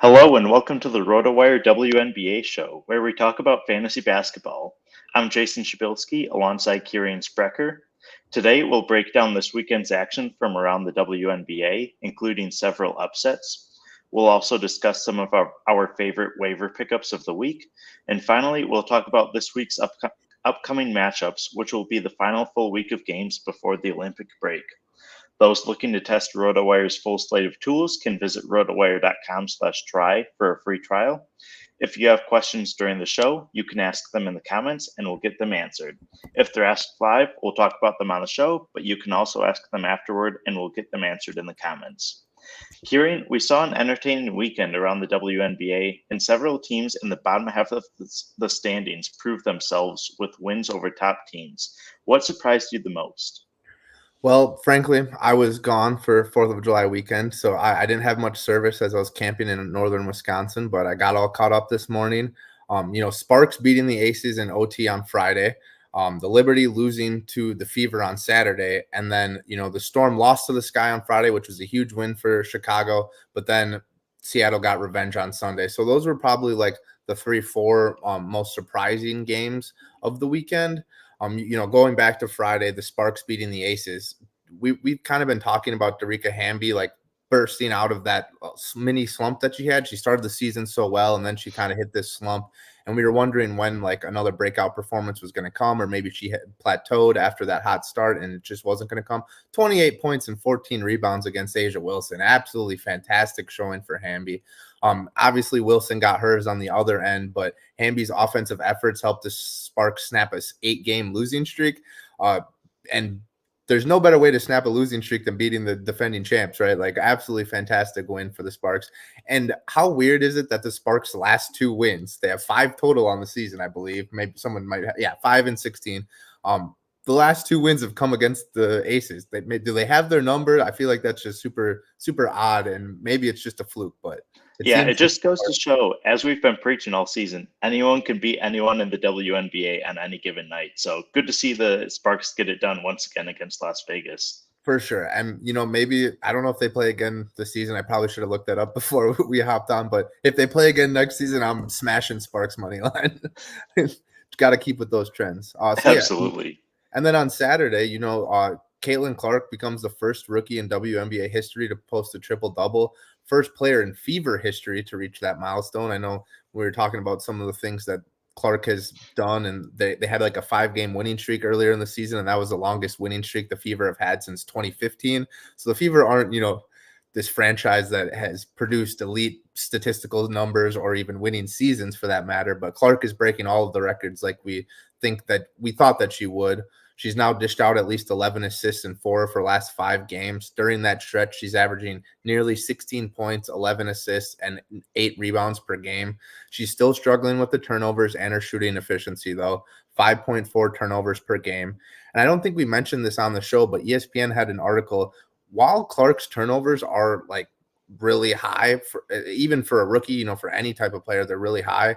Hello and welcome to the RotoWire WNBA show, where we talk about fantasy basketball. I'm Jason Shebilske alongside Kirien Sprecher. Today we'll break down this weekend's action from around the WNBA, including several upsets. We'll also discuss some of our favorite waiver pickups of the week. And finally, we'll talk about this week's upcoming matchups, which will be the final full week of games before the Olympic break. Those looking to test RotoWire's full slate of tools can visit rotowire.com/try for a free trial. If you have questions during the show, you can ask them in the comments and we'll get them answered. If they're asked live, we'll talk about them on the show, but you can also ask them afterward and we'll get them answered in the comments. Kieran, we saw an entertaining weekend around the WNBA, and several teams in the bottom half of the standings proved themselves with wins over top teams. What surprised you the most? Well, frankly, I was gone for 4th of July weekend, so I didn't have much service as I was camping in northern Wisconsin, but I got all caught up this morning. Sparks beating the Aces in OT on Friday, the Liberty losing to the Fever on Saturday, and then, the Storm lost to the Sky on Friday, which was a huge win for Chicago, but then Seattle got revenge on Sunday. So those were probably like the 3-4 most surprising games of the weekend. Going back to Friday, the Sparks beating the Aces, we've kind of been talking about Darica Hamby like bursting out of that mini slump that she had. She started the season so well, and then she kind of hit this slump, and we were wondering when like another breakout performance was going to come, or maybe she had plateaued after that hot start and it just wasn't going to come. 28 points and 14 rebounds against A'ja Wilson. Absolutely fantastic showing for Hamby. Obviously, Wilson got hers on the other end, but Hamby's offensive efforts helped the Sparks snap a 8-game losing streak. And there's no better way to snap a losing streak than beating the defending champs, right? Like, absolutely fantastic win for the Sparks. And how weird is it that the Sparks' last 2 wins, they have 5 total on the season, I believe. Maybe someone might have, 5 and 16. The last 2 wins have come against the Aces. Do they have their number? I feel like that's just super, super odd, and maybe it's just a fluke, but it just goes to show, as we've been preaching all season, anyone can beat anyone in the WNBA on any given night. So good to see the Sparks get it done once again against Las Vegas. For sure. And, maybe, I don't know if they play again this season. I probably should have looked that up before we hopped on. But if they play again next season, I'm smashing Sparks money line. Got to keep with those trends. Absolutely. Yeah. And then on Saturday, Caitlin Clark becomes the first rookie in WNBA history to post a triple-double. First player in Fever history to reach that milestone. I know we were talking about some of the things that Clark has done, and they had like a 5-game winning streak earlier in the season, and that was the longest winning streak the Fever have had since 2015. So the Fever aren't, this franchise that has produced elite statistical numbers or even winning seasons for that matter, but Clark is breaking all of the records like we thought that she would. She's now dished out at least 11 assists and 4 of her last 5 games. During that stretch, she's averaging nearly 16 points, 11 assists, and 8 rebounds per game. She's still struggling with the turnovers and her shooting efficiency, though. 5.4 turnovers per game. And I don't think we mentioned this on the show, but ESPN had an article. While Clark's turnovers are like really high, even for a rookie, for any type of player, they're really high.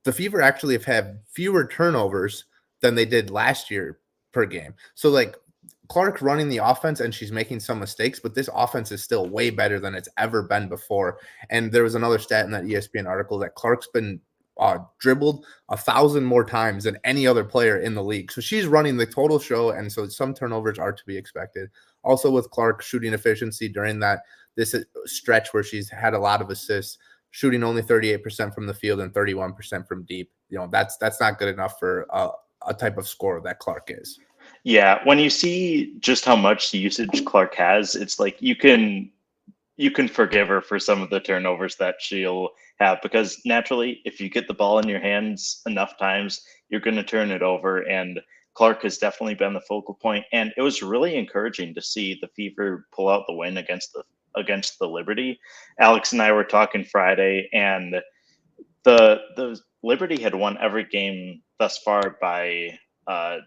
The Fever actually have had fewer turnovers than they did last year per game. So like Clark running the offense and she's making some mistakes, but this offense is still way better than it's ever been before. And there was another stat in that ESPN article that Clark's been dribbled 1,000 more times than any other player in the league. So she's running the total show, and so some turnovers are to be expected. Also with Clark shooting efficiency during this stretch where she's had a lot of assists, shooting only 38% from the field and 31% from deep. That's not good enough for a type of scorer that Clark is. Yeah, when you see just how much usage Clark has, it's like you can forgive her for some of the turnovers that she'll have, because naturally, if you get the ball in your hands enough times, you're going to turn it over. And Clark has definitely been the focal point. And it was really encouraging to see the Fever pull out the win against the Liberty. Alex and I were talking Friday, and the Liberty had won every game thus far by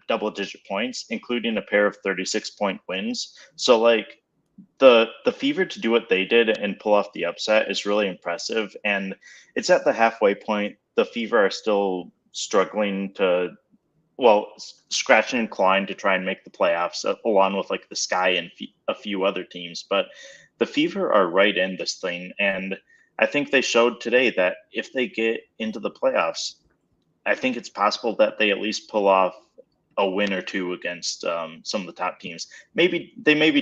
double-digit points, including a pair of 36-point wins. So, like, the Fever to do what they did and pull off the upset is really impressive. And it's at the halfway point. The Fever are still struggling scratching and clawing to try and make the playoffs, along with like the Sky and a few other teams. But the Fever are right in this thing, and I think they showed today that if they get into the playoffs, I think it's possible that they at least pull off a win or two against some of the top teams. Maybe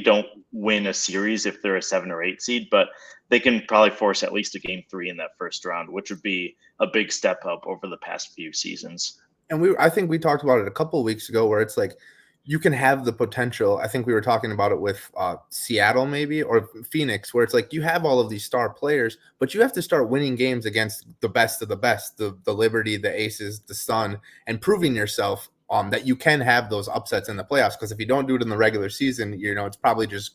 don't win a series if they're a 7 or 8 seed, but they can probably force at least a game 3 in that first round, which would be a big step up over the past few seasons. And I think we talked about it a couple of weeks ago, where it's like you can have the potential. I think we were talking about it with Seattle maybe, or Phoenix, where it's like you have all of these star players, but you have to start winning games against the best of the best, the Liberty, the Aces, the Sun, and proving yourself that you can have those upsets in the playoffs. Because if you don't do it in the regular season, it's probably just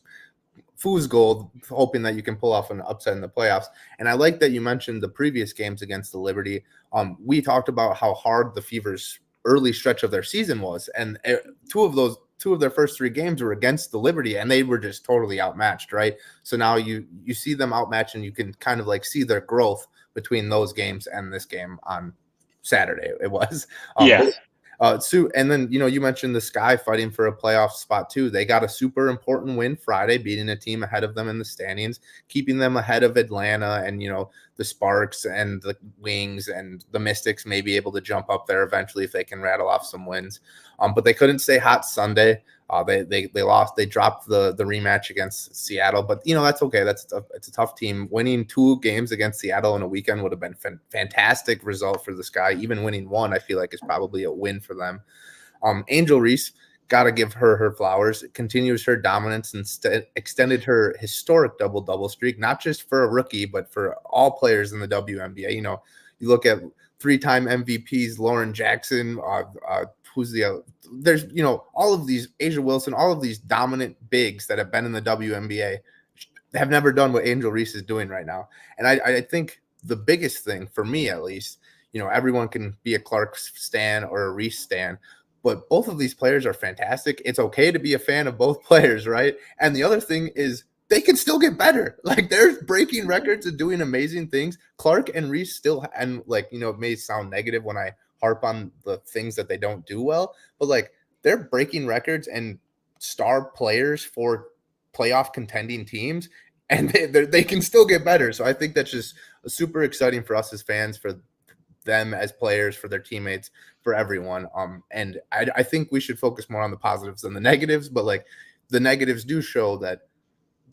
fool's gold, hoping that you can pull off an upset in the playoffs. And I like that you mentioned the previous games against the Liberty. We talked about how hard the Fever's early stretch of their season was, and two of their first 3 games were against the Liberty, and they were just totally outmatched, right? So now you see them outmatched, and you can kind of like see their growth between those games and this game on Saturday. It was Sue, and then you mentioned the Sky fighting for a playoff spot too. They got a super important win Friday, beating a team ahead of them in the standings, keeping them ahead of Atlanta and the Sparks and the Wings and the Mystics may be able to jump up there eventually if they can rattle off some wins. But they couldn't stay hot Sunday. They lost. They dropped the rematch against Seattle, but that's okay. It's a tough team. Winning 2 games against Seattle in a weekend would have been fantastic result for the Sky. Even winning 1, I feel like, is probably a win for them. Angel Reese, got to give her flowers. It continues her dominance and extended her historic double-double streak, not just for a rookie, but for all players in the WNBA. You look at 3-time MVPs, Lauren Jackson, who's the other? There's, all of these, Asia Wilson, all of these dominant bigs that have been in the WNBA have never done what Angel Reese is doing right now. And I think the biggest thing, for me at least, everyone can be a Clark stan or a Reese stan, but both of these players are fantastic. It's okay to be a fan of both players, right? And the other thing is they can still get better. Like, they're breaking records and doing amazing things. Clark and Reese still, and it may sound negative when I harp on the things that they don't do well, but they're breaking records and star players for playoff contending teams, and they can still get better. So I think that's just super exciting for us as fans, for them as players, for their teammates, for everyone. And I think we should focus more on the positives than the negatives, but the negatives do show that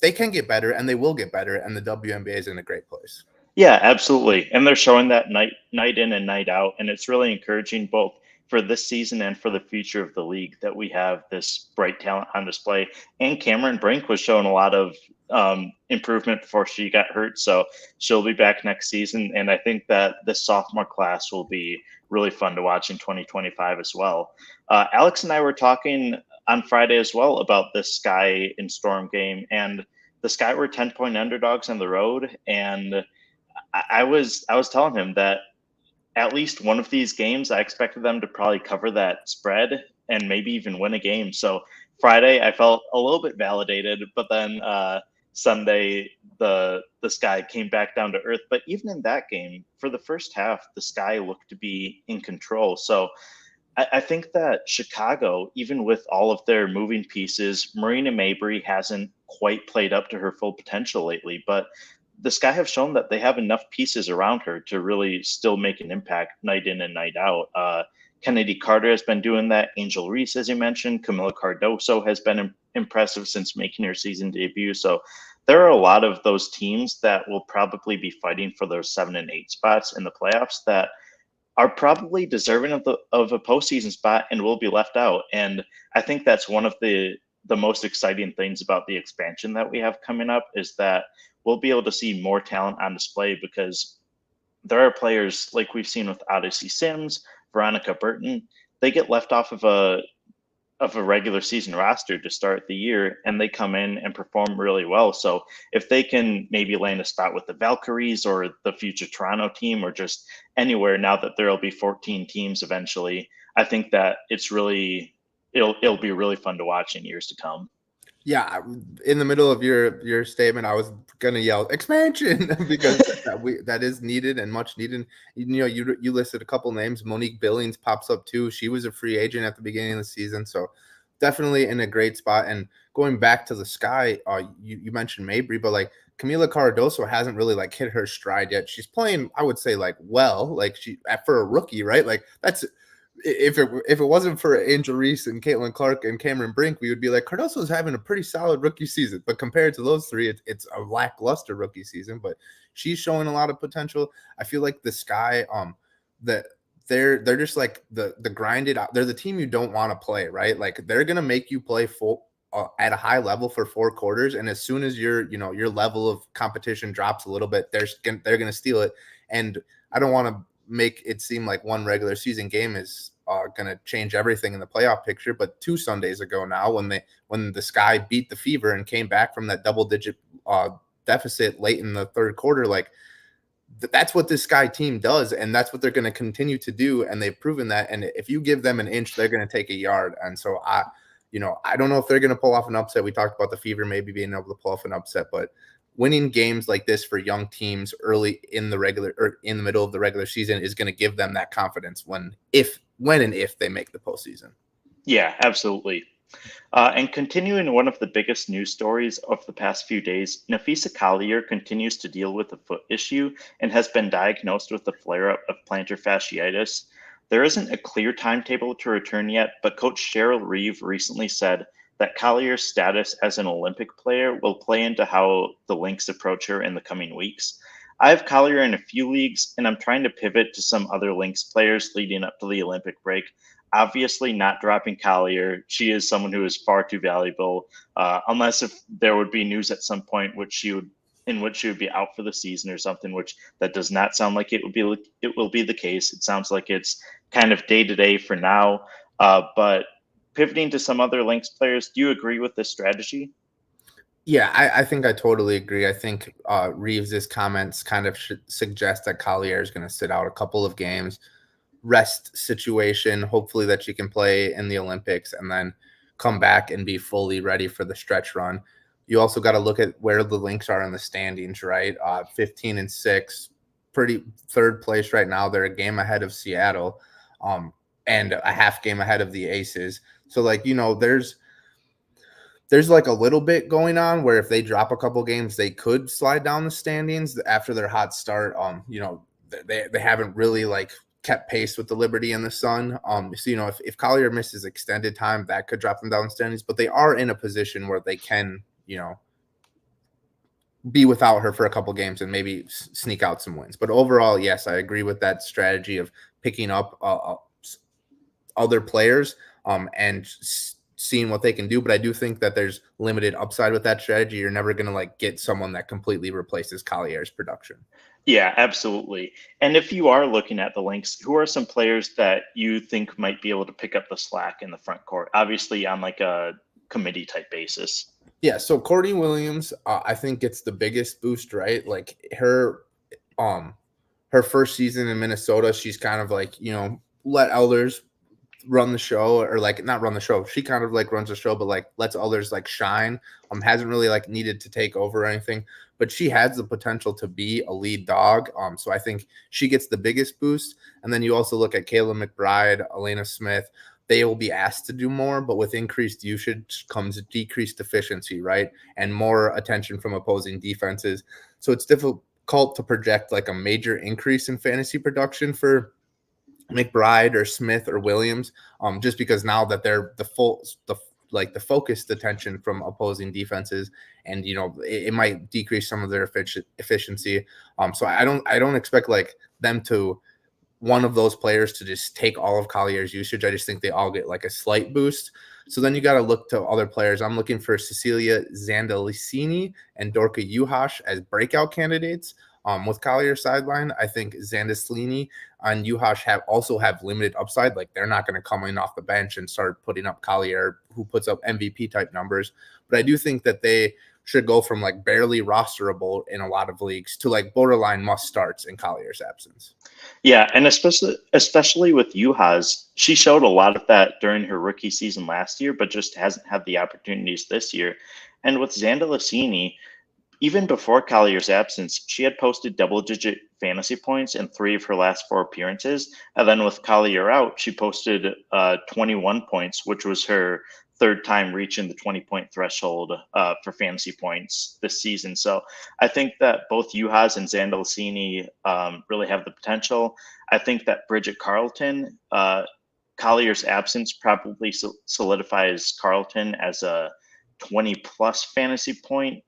they can get better and they will get better, and the WNBA is in a great place. Yeah, absolutely. And they're showing that night in and night out. And it's really encouraging both for this season and for the future of the league that we have this bright talent on display. And Cameron Brink was showing a lot of improvement before she got hurt. So she'll be back next season. And I think that this sophomore class will be really fun to watch in 2025 as well. Alex and I were talking on Friday as well about this Sky and Storm game. And the Sky were 10-point underdogs on the road. And I was telling him that at least one of these games, I expected them to probably cover that spread and maybe even win a game. So Friday, I felt a little bit validated, but then Sunday, the Sky came back down to earth. But even in that game, for the first half, the Sky looked to be in control. So I think that Chicago, even with all of their moving pieces, Marina Mabrey hasn't quite played up to her full potential lately, but the Sky have shown that they have enough pieces around her to really still make an impact night in and night out. Kennedy Carter has been doing that. Angel Reese, as you mentioned, Camila Cardoso has been impressive since making her season debut. So there are a lot of those teams that will probably be fighting for those 7 and 8 spots in the playoffs that are probably deserving of a postseason spot and will be left out. And I think that's one of the most exciting things about the expansion that we have coming up, is that we'll be able to see more talent on display, because there are players like we've seen with Odyssey Sims, Veronica Burton. They get left off of a regular season roster to start the year, and they come in and perform really well. So if they can maybe land a spot with the Valkyries or the future Toronto team, or just anywhere, now that there will be 14 teams eventually, I think that it'll be really fun to watch in years to come. Yeah, in the middle of your statement, I was gonna yell expansion because that is needed and much needed. You listed a couple names. Monique Billings pops up too. She was a free agent at the beginning of the season, so definitely in a great spot. And going back to the sky, you mentioned Mabry, but like Camila Cardoso hasn't really like hit her stride yet. She's playing, I would say, like well, like she for a rookie, right? Like that's if it wasn't for Angel Reese and Caitlin Clark and Cameron Brink, we would be like Cardoso's having a pretty solid rookie season. But compared to those three, it's a lackluster rookie season. But she's showing a lot of potential. I feel like the Sky, that they're just like the grinded out. They're the team you don't want to play, right? Like they're gonna make you play full at a high level for 4 quarters, and as soon as your level of competition drops a little bit, they're gonna steal it. And I don't want to make it seem like one regular season game is going to change everything in the playoff picture. But 2 Sundays ago now, when the Sky beat the Fever and came back from that double-digit deficit late in the third quarter, like that's what this Sky team does, and that's what they're going to continue to do, and they've proven that. And if you give them an inch, they're going to take a yard. And so I don't know if they're going to pull off an upset. We talked about the Fever maybe being able to pull off an upset, but winning games like this for young teams early in the middle of the regular season is going to give them that confidence when and if they make the postseason. Yeah, absolutely. And continuing one of the biggest news stories of the past few days, Napheesa Collier continues to deal with a foot issue and has been diagnosed with a flare-up of plantar fasciitis. There isn't a clear timetable to return yet, but Coach Cheryl Reeve recently said that Collier's status as an Olympic player will play into how the Lynx approach her in the coming weeks. I have Collier in a few leagues, and I'm trying to pivot to some other Lynx players leading up to the Olympic break. Obviously not dropping Collier. She is someone who is far too valuable, unless if there would be news at some point in which she would be out for the season or something, which that does not sound like it will be the case. It sounds like it's kind of day to day for now. But pivoting to some other Lynx players, do you agree with this strategy? Yeah, I think I totally agree. I think Reeves' comments kind of suggest that Collier is going to sit out a couple of games, rest situation, hopefully that she can play in the Olympics and then come back and be fully ready for the stretch run. You also got to look at where the Lynx are in the standings, right? 15-6, pretty third place right now. They're a game ahead of Seattle, and a half game ahead of the Aces. So like, there's like a little bit going on where if they drop a couple games, they could slide down the standings after their hot start. They haven't really like kept pace with the Liberty and the Sun. So, if Collier misses extended time, that could drop them down the standings, but they are in a position where they can, be without her for a couple games and maybe sneak out some wins. But overall, yes, I agree with that strategy of picking up other players and seeing what they can do. But I do think that there's limited upside with that strategy. You're never going to like get someone that completely replaces Collier's production. Yeah, absolutely. And if you are looking at the Lynx, who are some players that you think might be able to pick up the slack in the front court? Obviously on like a committee type basis. Yeah, so Courtney Williams, I think it's the biggest boost, right? Like her first season in Minnesota, she's kind of like, let others run the show, or like not run the show. She kind of like runs the show, but like lets others like shine. Hasn't really like needed to take over or anything, but she has the potential to be a lead dog. So I think she gets the biggest boost. And then you also look at Kayla McBride, Elena Smith. They will be asked to do more, but with increased usage comes decreased efficiency, right? And more attention from opposing defenses. So it's difficult to project like a major increase in fantasy production for McBride or Smith or Williams, just because now that they're the focused attention from opposing defenses, and it might decrease some of their efficiency. So I don't expect like them to one of those players to just take all of Collier's usage. I just think they all get like a slight boost. So then you got to look to other players. I'm looking for Cecilia Zandalicini and Dorka Uhash as breakout candidates. With Collier sideline, I think Zandalicini and Uhash also have limited upside. Like they're not going to come in off the bench and start putting up Collier, who puts up MVP type numbers. But I do think that they should go from like barely rosterable in a lot of leagues to like borderline must starts in Collier's absence. Yeah, and especially with Uhash, she showed a lot of that during her rookie season last year, but just hasn't had the opportunities this year. And with Zandalicini, even before Collier's absence, she had posted double-digit fantasy points in 3 of her last 4 appearances. And then with Collier out, she posted 21 points, which was her third time reaching the 20-point threshold for fantasy points this season. So I think that both Juhas and Zandalicini really have the potential. I think that Bridget Carlton, Collier's absence probably solidifies Carlton as a 20-plus fantasy point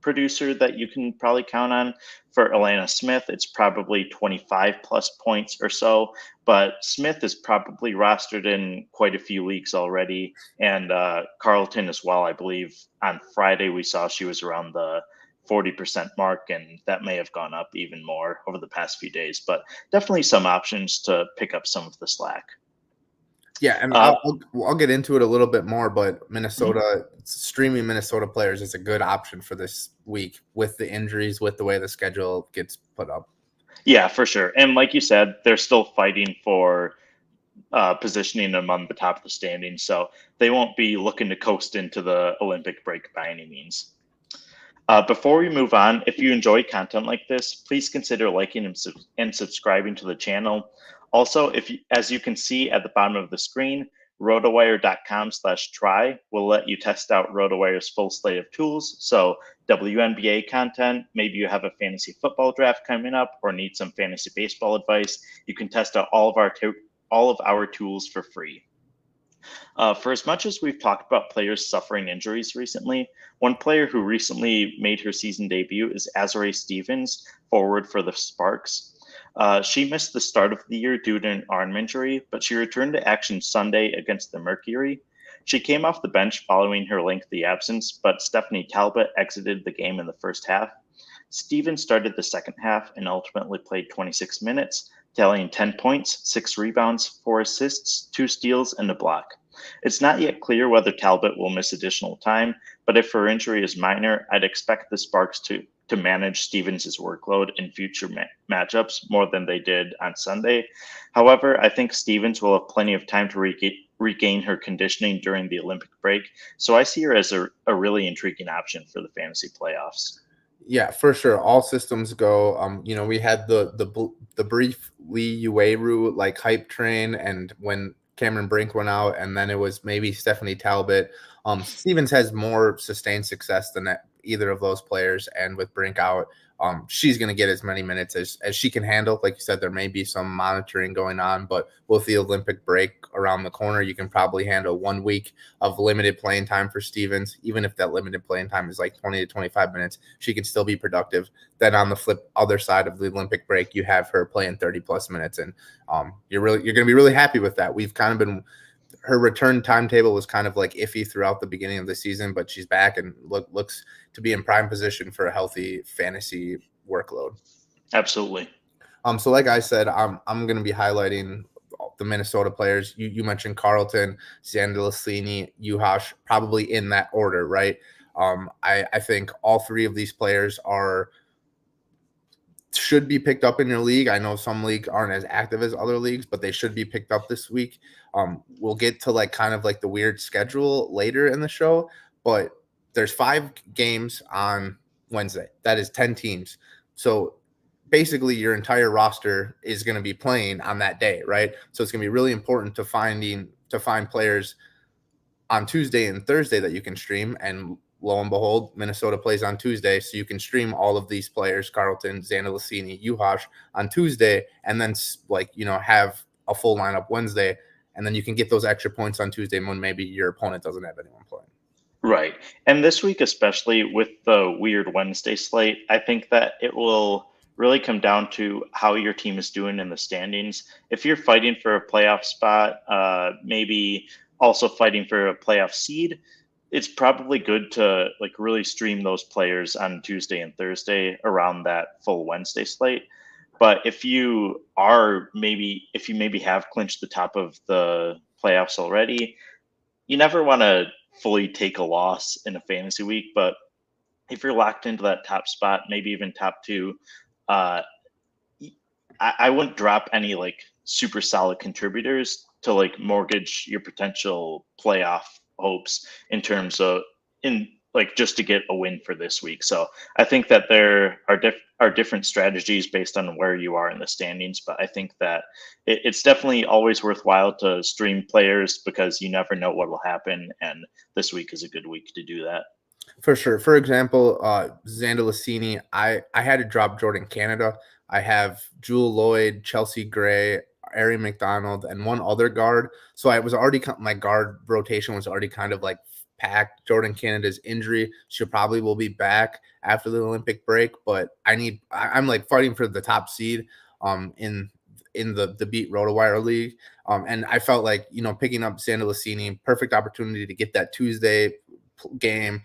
producer that you can probably count on. For Alana Smith, it's probably 25 plus points or so, but Smith is probably rostered in quite a few leagues already, and Carlton as well. I believe on Friday we saw she was around the 40% mark, and that may have gone up even more over the past few days, but definitely some options to pick up some of the slack. Yeah, and I'll get into it a little bit more, but Minnesota, streaming Minnesota players is a good option for this week with the injuries, with the way the schedule gets put up. Yeah, for sure. And like you said, they're still fighting for positioning among the top of the standings, so they won't be looking to coast into the Olympic break by any means. Before we move on, if you enjoy content like this, please consider liking and subscribing to the channel. Also, as you can see at the bottom of the screen, rotowire.com/try will let you test out RotoWire's full slate of tools. So WNBA content, maybe you have a fantasy football draft coming up or need some fantasy baseball advice, you can test out all of our tools for free. For as much as we've talked about players suffering injuries recently, one player who recently made her season debut is Azura Stevens, forward for the Sparks. She missed the start of the year due to an arm injury, but she returned to action Sunday against the Mercury. She came off the bench following her lengthy absence, but Stephanie Talbot exited the game in the first half. Stevens started the second half and ultimately played 26 minutes, tallying 10 points, 6 rebounds, 4 assists, 2 steals, and a block. It's not yet clear whether Talbot will miss additional time, but if her injury is minor, I'd expect the Sparks to manage Stevens' workload in future matchups more than they did on Sunday. However, I think Stevens will have plenty of time to regain her conditioning during the Olympic break, so I see her as a really intriguing option for the fantasy playoffs. Yeah, for sure. All systems go. We had the brief Lee Ueru like hype train, and when Cameron Brink went out, and then it was maybe Stephanie Talbot. Stevens has more sustained success than either of those players, and with Brink out, she's going to get as many minutes as she can handle. Like you said, there may be some monitoring going on, but with the Olympic break around the corner, you can probably handle 1 week of limited playing time for Stevens. Even if that limited playing time is like 20 to 25 minutes, she can still be productive. Then on the other side of the Olympic break, you have her playing 30 plus minutes, and you're going to be really happy with that. We've kind of been. Her return timetable was kind of like iffy throughout the beginning of the season, but she's back and looks to be in prime position for a healthy fantasy workload. Absolutely. So like I said, I'm going to be highlighting the Minnesota players. You mentioned Carlton, Zandalicini, Juhas, probably in that order, right? I think all three of these players should be picked up in your league. I know some leagues aren't as active as other leagues, but they should be picked up this week. We'll get to kind of the weird schedule later in the show, but there's 5 games on Wednesday. That is 10 teams. So basically your entire roster is going to be playing on that day, right? So it's going to be really important to find players on Tuesday and Thursday that you can stream, and lo and behold, Minnesota plays on Tuesday, so you can stream all of these players, Carlton, Zandalicini, Juhas, on Tuesday, and then have a full lineup Wednesday, and then you can get those extra points on Tuesday when maybe your opponent doesn't have anyone playing. Right. And this week, especially with the weird Wednesday slate, I think that it will really come down to how your team is doing in the standings. If you're fighting for a playoff spot, maybe also fighting for a playoff seed, it's probably good to really stream those players on Tuesday and Thursday around that full Wednesday slate. But if you maybe have clinched the top of the playoffs already, you never want to fully take a loss in a fantasy week. But if you're locked into that top spot, maybe even top 2, I wouldn't drop any super solid contributors to mortgage your potential playoff hopes in terms of like just to get a win for this week. So I think that there are different strategies based on where you are in the standings, but I think that it's definitely always worthwhile to stream players because you never know what will happen, and this week is a good week to do that. For sure. For example, Zandalicini, I had to drop Jordan Canada. I have Jewel Lloyd, Chelsea Gray, Ari McDonald, and one other guard. So I was already my guard rotation was already kind of like packed. Jordan Canada's injury, she probably will be back after the Olympic break, but I'm like fighting for the top seed in the Beat RotoWire League. And I felt like, picking up Zandalicini, perfect opportunity to get that Tuesday game.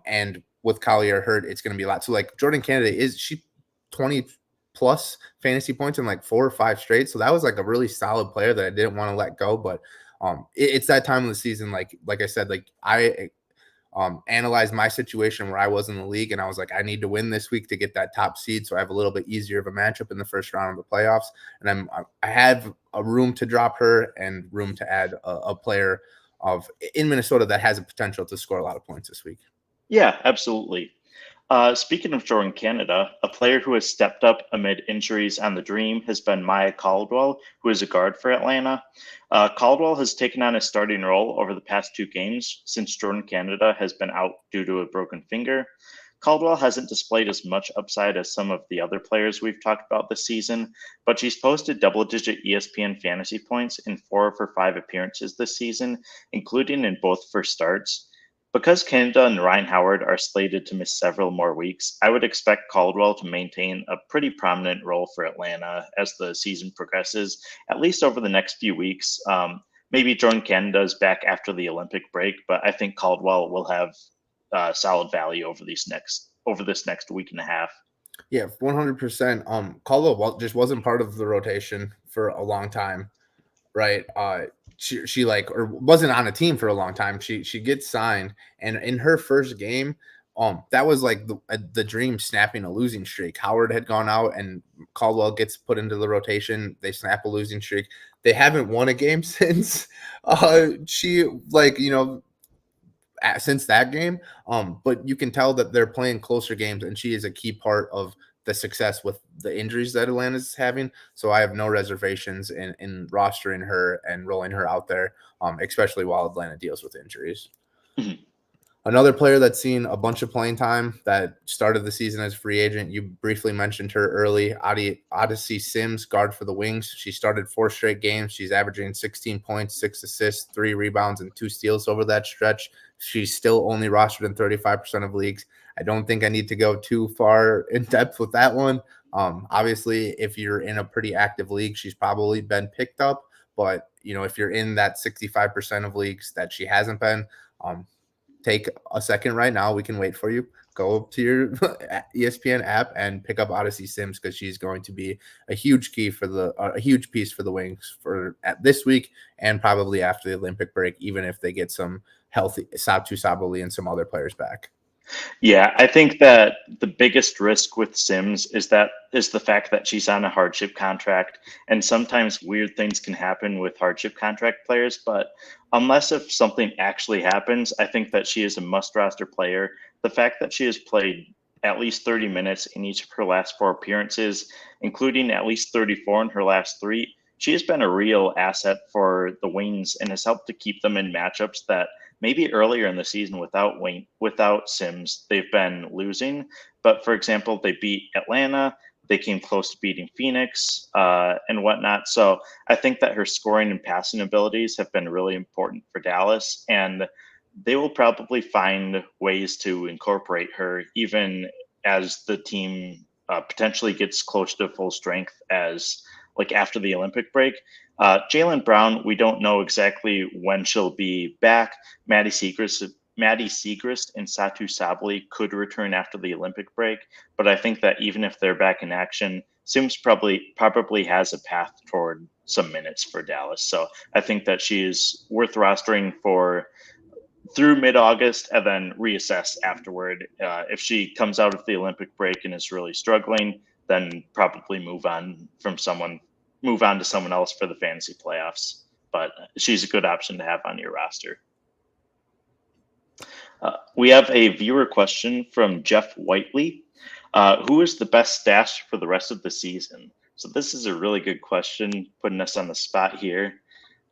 And with Collier hurt, it's going to be a lot. So like Jordan Canada, she 20 plus fantasy points in like 4 or 5 straight. So that was like a really solid player that I didn't want to let go. But it's that time of the season. Like I said, like I analyzed my situation where I was in the league, and I was like, I need to win this week to get that top seed, so I have a little bit easier of a matchup in the first round of the playoffs. And I have a room to drop her and room to add a player in Minnesota that has a potential to score a lot of points this week. Yeah, absolutely. Speaking of Jordan Canada, a player who has stepped up amid injuries on the Dream has been Maya Caldwell, who is a guard for Atlanta. Caldwell has taken on a starting role over the past 2 games since Jordan Canada has been out due to a broken finger. Caldwell hasn't displayed as much upside as some of the other players we've talked about this season, but she's posted double-digit ESPN fantasy points in 4 of her 5 appearances this season, including in both first starts. Because Canada and Ryan Howard are slated to miss several more weeks, I would expect Caldwell to maintain a pretty prominent role for Atlanta as the season progresses, at least over the next few weeks. Maybe Jordan Canada is back after the Olympic break, but I think Caldwell will have solid value over this next week and a half. Yeah, 100%. Caldwell just wasn't part of the rotation for a long time, right? She like, or wasn't on a team for a long time. She gets signed, and in her first game, that was like the Dream snapping a losing streak. Howard had gone out, and Caldwell gets put into the rotation. They snap a losing streak. They haven't won a game since she since that game. But you can tell that they're playing closer games, and she is a key part of the success with the injuries that Atlanta's having. So I have no reservations in rostering her and rolling her out there, especially while Atlanta deals with injuries. Mm-hmm. Another player that's seen a bunch of playing time that started the season as free agent, you briefly mentioned her early, Odyssey Sims, guard for the Wings. She started 4 straight games. She's averaging 16 points, 6 assists, 3 rebounds, and 2 steals over that stretch. She's still only rostered in 35% of leagues. I don't think I need to go too far in depth with that one. Obviously, if you're in a pretty active league, she's probably been picked up. But, if you're in that 65% of leagues that she hasn't been, take a second right now. We can wait for you. Go to your ESPN app and pick up Odyssey Sims, because she's going to be a huge piece for the Wings for this week and probably after the Olympic break, even if they get some healthy Sabtu Sabali and some other players back. Yeah, I think that the biggest risk with Sims is the fact that she's on a hardship contract, and sometimes weird things can happen with hardship contract players. But unless if something actually happens, I think that she is a must-roster player. The fact that she has played at least 30 minutes in each of her last 4 appearances, including at least 34 in her last 3, she has been a real asset for the Wings and has helped to keep them in matchups that maybe earlier in the season without Sims, they've been losing. But for example, they beat Atlanta, they came close to beating Phoenix and whatnot. So I think that her scoring and passing abilities have been really important for Dallas, and they will probably find ways to incorporate her even as the team potentially gets close to full strength as like after the Olympic break. Jaylen Brown, we don't know exactly when she'll be back. Maddie Siegrist and Satu Sabali could return after the Olympic break, but I think that even if they're back in action, Sims probably has a path toward some minutes for Dallas. So I think that she is worth rostering through mid-August and then reassess afterward. If she comes out of the Olympic break and is really struggling, then probably move on to someone else for the fantasy playoffs. But she's a good option to have on your roster. We have a viewer question from Jeff Whiteley. Who is the best stash for the rest of the season? So this is a really good question, putting us on the spot here.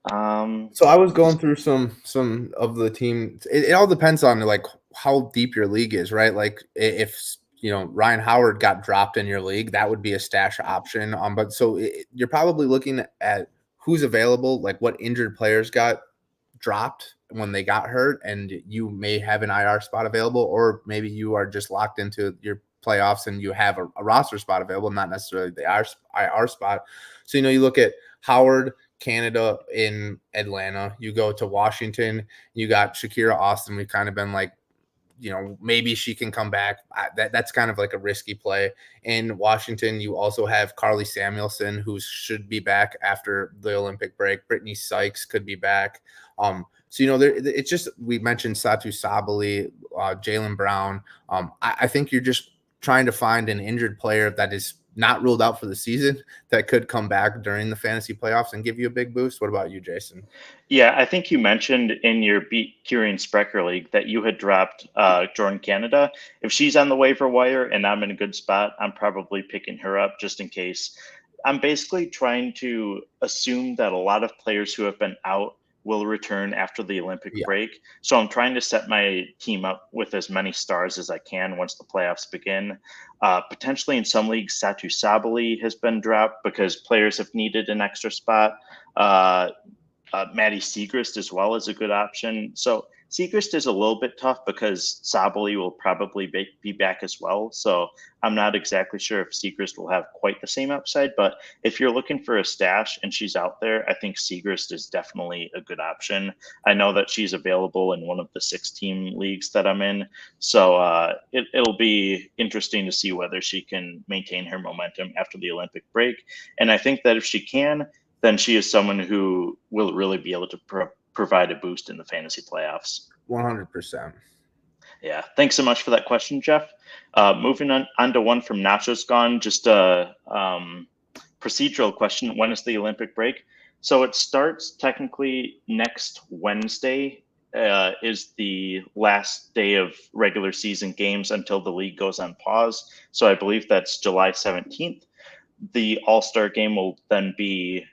So I was going through some of the team. It all depends on like how deep your league is, right? Like if Ryan Howard got dropped in your league, that would be a stash option. But so you're probably looking at who's available, like what injured players got dropped when they got hurt, and you may have an IR spot available, or maybe you are just locked into your playoffs and you have a roster spot available, not necessarily the IR spot. So you look at Howard, Canada in Atlanta, you go to Washington, you got Shakira Austin. We've kind of been like, maybe she can come back. That's kind of like a risky play. In Washington, you also have Carly Samuelson, who should be back after the Olympic break. Brittany Sykes could be back. So, it's just, we mentioned Satu Sabali, Jaylen Brown. I think you're just trying to find an injured player that is not ruled out for the season that could come back during the fantasy playoffs and give you a big boost. What about you, Jason? Yeah, I think you mentioned in your Beat Kirien Sprecher league that you had dropped Jordan Canada. If she's on the waiver wire and I'm in a good spot, I'm probably picking her up just in case. I'm basically trying to assume that a lot of players who have been out will return after the Olympic break. So I'm trying to set my team up with as many stars as I can once the playoffs begin. Potentially in some leagues, Satu Sabali has been dropped because players have needed an extra spot. Maddie Siegrist as well is a good option. So Siegrist is a little bit tough because Sabali will probably be back as well. So I'm not exactly sure if Siegrist will have quite the same upside. But if you're looking for a stash and she's out there, I think Siegrist is definitely a good option. I know that she's available in one of the 6-team leagues that I'm in. So it'll be interesting to see whether she can maintain her momentum after the Olympic break. And I think that if she can, then she is someone who will really be able to provide a boost in the fantasy playoffs. 100%. Yeah. Thanks so much for that question, Jeff. Moving on to one from Nacho's Gone, just a procedural question. When is the Olympic break? So it starts technically next Wednesday is the last day of regular season games until the league goes on pause. So I believe that's July 17th. The All-Star game will then be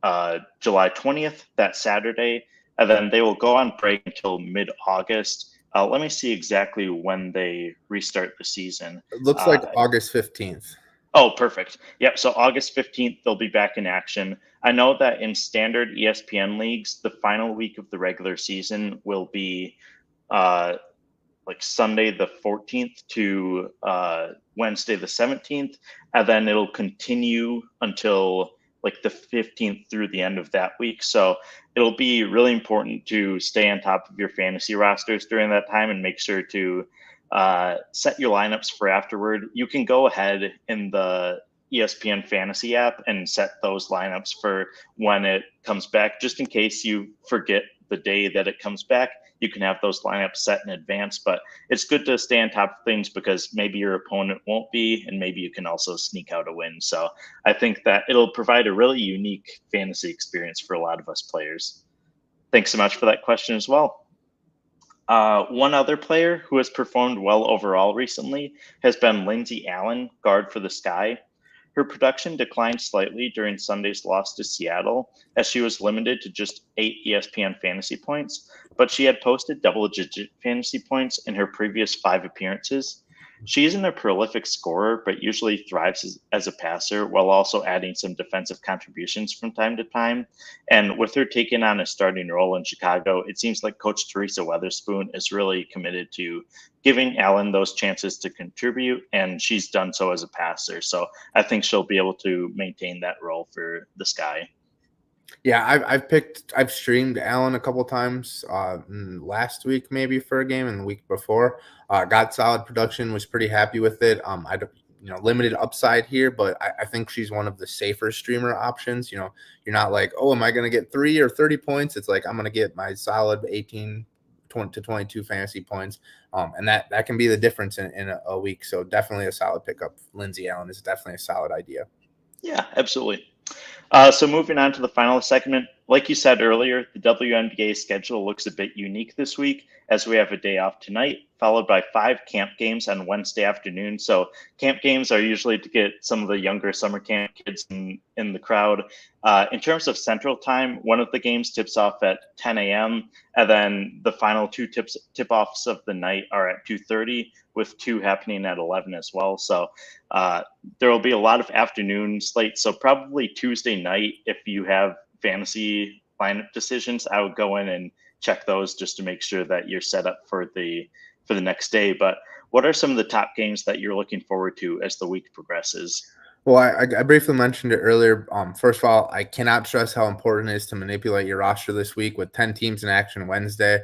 July 20th, that Saturday, and then they will go on break until mid-August. Let me see exactly when they restart the season. It looks like August 15th. Oh, perfect. Yep. So August 15th, they'll be back in action. I know that in standard ESPN leagues, the final week of the regular season will be like Sunday the 14th to Wednesday the 17th, and then it'll continue until like the 15th through the end of that week. So it'll be really important to stay on top of your fantasy rosters during that time and make sure to set your lineups for afterward. You can go ahead in the ESPN fantasy app and set those lineups for when it comes back, just in case you forget the day that it comes back. You can have those lineups set in advance, but it's good to stay on top of things because maybe your opponent won't be, and maybe you can also sneak out a win. So I think that it'll provide a really unique fantasy experience for a lot of us players. Thanks so much for that question as well. One other player who has performed well overall recently has been Lindsay Allen, guard for the Sky. Her production declined slightly during Sunday's loss to Seattle, as she was limited to just 8 ESPN fantasy points, but she had posted double-digit fantasy points in her previous 5 appearances. She isn't a prolific scorer, but usually thrives as a passer while also adding some defensive contributions from time to time. And with her taking on a starting role in Chicago, it seems like Coach Teresa Weatherspoon is really committed to giving Allen those chances to contribute, and she's done so as a passer. So I think she'll be able to maintain that role for the Sky. Yeah, I've streamed Allen a couple times last week, maybe for a game, and the week before. Got solid production, was pretty happy with it. I limited upside here, but I think she's one of the safer streamer options. You're not like, oh, am I going to get 3 or 30 points? It's like I'm going to get my solid 18 to 22 fantasy points, and that can be the difference in a week. So definitely a solid pickup. Lindsay Allen is definitely a solid idea. Yeah, absolutely. So moving on to the final segment, like you said earlier, the WNBA schedule looks a bit unique this week as we have a day off tonight, followed by 5 camp games on Wednesday afternoon. So camp games are usually to get some of the younger summer camp kids in the crowd. In terms of Central Time, one of the games tips off at 10 a.m. and then the final 2 tip-offs of the night are at 2:30, with 2 happening at 11 as well. So there will be a lot of afternoon slates. So probably Tuesday night, if you have fantasy lineup decisions, I would go in and check those just to make sure that you're set up for the next day. But what are some of the top games that you're looking forward to as the week progresses? Well, I briefly mentioned it earlier. First of all, I cannot stress how important it is to manipulate your roster this week with 10 teams in action Wednesday.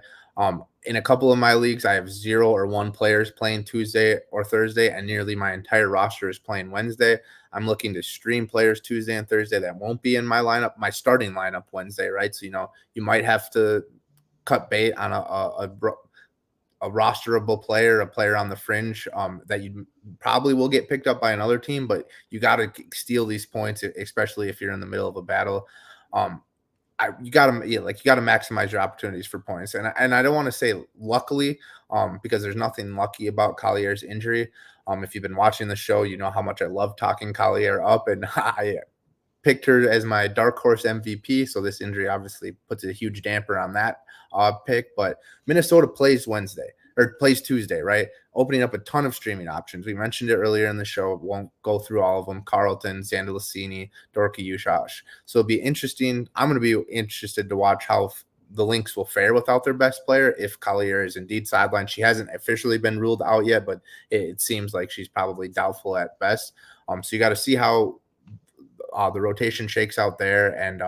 In a couple of my leagues, I have 0 or 1 players playing Tuesday or Thursday, and nearly my entire roster is playing Wednesday. I'm looking to stream players Tuesday and Thursday that won't be in my lineup, my starting lineup Wednesday, right? So, you might have to cut bait on a rosterable player, a player on the fringe that you probably will get picked up by another team, but you got to steal these points, especially if you're in the middle of a battle. You got to maximize your opportunities for points. And I don't want to say luckily, because there's nothing lucky about Collier's injury. If you've been watching the show, you know how much I love talking Collier up, and I picked her as my dark horse MVP. So this injury obviously puts a huge damper on that pick. But Minnesota plays Tuesday, right? Opening up a ton of streaming options. We mentioned it earlier in the show. Won't go through all of them. Carlton, Zandalicini, Dorky Ushash. So it'll be interesting. I'm going to be interested to watch how the Lynx will fare without their best player if Collier is indeed sidelined. She hasn't officially been ruled out yet, but it seems like she's probably doubtful at best. So you got to see how the rotation shakes out there, and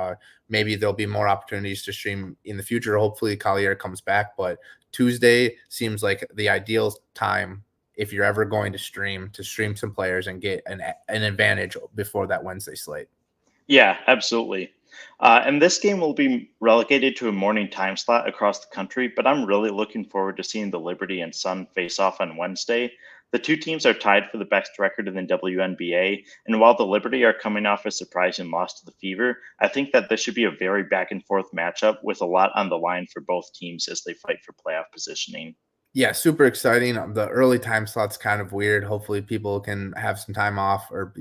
maybe there'll be more opportunities to stream in the future. Hopefully Collier comes back, but Tuesday seems like the ideal time if you're ever going to stream some players and get an advantage before that Wednesday slate. Yeah, absolutely. And this game will be relegated to a morning time slot across the country, but I'm really looking forward to seeing the Liberty and Sun face off on Wednesday. The 2 teams are tied for the best record in the WNBA, and while the Liberty are coming off a surprising loss to the Fever, I think that this should be a very back and forth matchup with a lot on the line for both teams as they fight for playoff positioning. Yeah, super exciting. The early time slot's kind of weird. Hopefully people can have some time off, or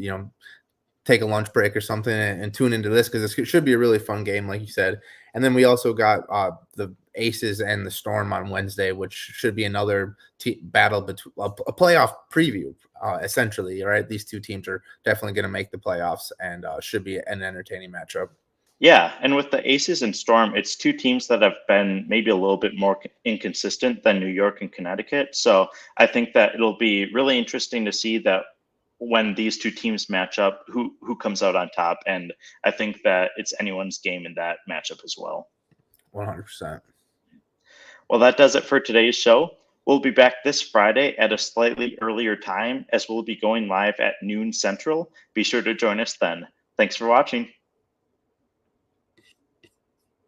take a lunch break or something and tune into this, because this should be a really fun game, like you said. And then we also got the Aces and the Storm on Wednesday, which should be another battle between a playoff preview, essentially. Right, these 2 teams are definitely going to make the playoffs, and should be an entertaining matchup. Yeah, and with the Aces and Storm, it's 2 teams that have been maybe a little bit more inconsistent than New York and Connecticut. So I think that it'll be really interesting to see that when these 2 teams match up, who comes out on top. And I think that it's anyone's game in that matchup as well. 100%. Well, that does it for today's show. We'll be back this Friday at a slightly earlier time, as we'll be going live at noon Central. Be sure to join us then. Thanks for watching.